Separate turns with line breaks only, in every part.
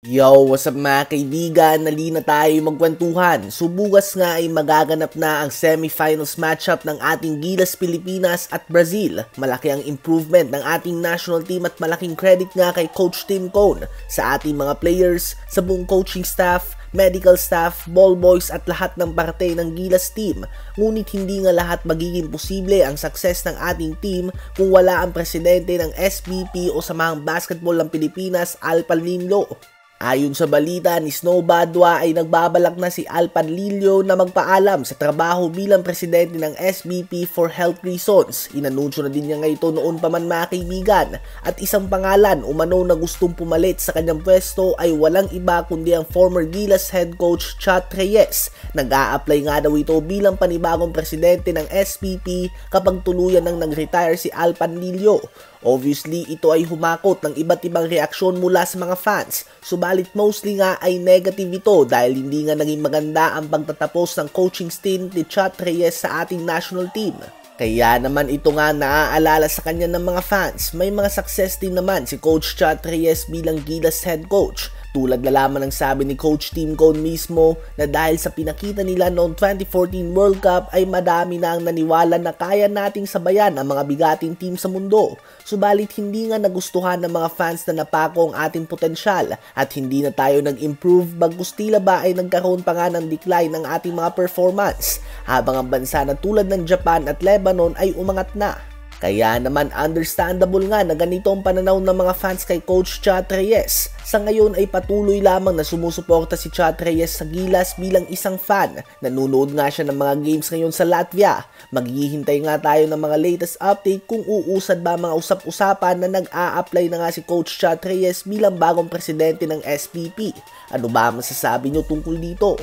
Yo, what's up mga kaibigan? Nali na tayo magkwentuhan. So bukas nga ay magaganap na ang semifinals matchup ng ating Gilas Pilipinas at Brazil. Malaki ang improvement ng ating national team at malaking credit nga kay Coach Tim Cone sa ating mga players, sa buong coaching staff, medical staff, ball boys at lahat ng parte ng Gilas team. Ngunit hindi nga lahat magiging posible ang success ng ating team kung wala ang presidente ng SBP o Samahang Basketball ng Pilipinas, Al Panlilio. Ayon sa balita ni Snow Badwa ay nagbabalak na si Al Panlilio na magpaalam sa trabaho bilang presidente ng SBP for health reasons. Inanunsyo na din niya nga ito noon pa man mga kaibigan. At isang pangalan umano na gustong pumalit sa kanyang pwesto ay walang iba kundi ang former Gilas head coach Chat Reyes. Nag-a-apply nga daw ito bilang panibagong presidente ng SBP kapag tuluyan nang nag-retire si Al Panlilio. Obviously, ito ay humakot ng iba't ibang reaksyon mula sa mga fans. Subalit mostly nga ay negative ito dahil hindi nga naging maganda ang pagtatapos ng coaching stint ni Chat Reyes sa ating national team. Kaya naman ito nga naaalala sa kanya ng mga fans. May mga success din naman si Coach Chat Reyes bilang Gilas head coach. Tulad na lamang ng sabi ni Coach Tim Cone mismo na dahil sa pinakita nila noong 2014 World Cup ay madami na ang naniwala na kaya nating sabayan ang mga bigating team sa mundo. Subalit hindi nga nagustuhan ng mga fans na napako ang ating potensyal at hindi na tayo nag-improve bagkus tila ba ay nagkaroon pa nga ng decline ng ating mga performance habang ang bansa na tulad ng Japan at Lebanon ay umangat na. Kaya naman understandable nga na ganito ang pananaw ng mga fans kay Coach Chat Reyes. Sa ngayon ay patuloy lamang na sumusuporta si Chat Reyes sa Gilas bilang isang fan. Nanunood nga siya ng mga games ngayon sa Latvia. Maghihintay nga tayo ng mga latest update kung uusad ba mga usap-usapan na nag-a-apply na nga si Coach Chat Reyes bilang bagong presidente ng SPP. Ano ba masasabi nyo tungkol dito?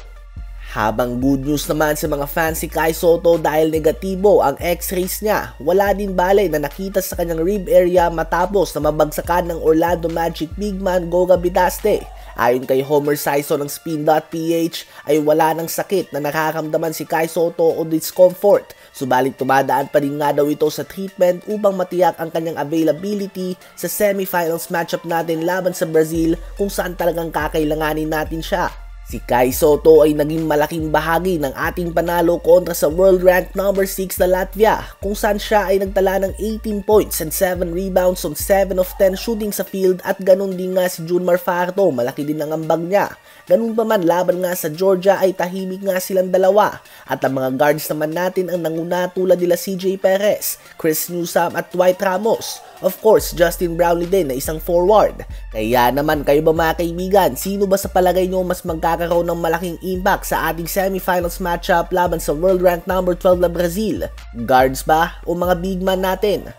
Habang good news naman sa mga fans si Kai Sotto dahil negatibo ang x-rays niya. Wala din bale na nakita sa kanyang rib area matapos na mabagsakan ng Orlando Magic big man Goga Bidaste. Ayon kay Homer Sison ng Spin.ph ay wala ng sakit na nakakamdaman si Kai Sotto o discomfort. Subalit tumadaan pa rin nga daw ito sa treatment upang matiyak ang kanyang availability sa semifinals matchup natin laban sa Brazil kung saan talagang kakailanganin natin siya. Si Kai Sotto ay naging malaking bahagi ng ating panalo kontra sa world rank number 6 na Latvia kung saan siya ay nagtala ng 18 points and 7 rebounds on 7 of 10 shooting sa field at ganun din nga si Junmar Fajardo, malaki din ang ambag niya. Ganun pa man laban nga sa Georgia ay tahimik nga silang dalawa at ang mga guards naman natin ang nanguna tulad nila CJ Perez, Chris Newsome at Dwight Ramos. Of course, Justin Brownlee din na isang forward. Kaya naman kayo ba mga kaibigan, sino ba sa palagay nyo mas magkakaroon ng malaking impact sa ating semifinals matchup laban sa world rank number 12 na Brazil? Guards ba o mga big man natin?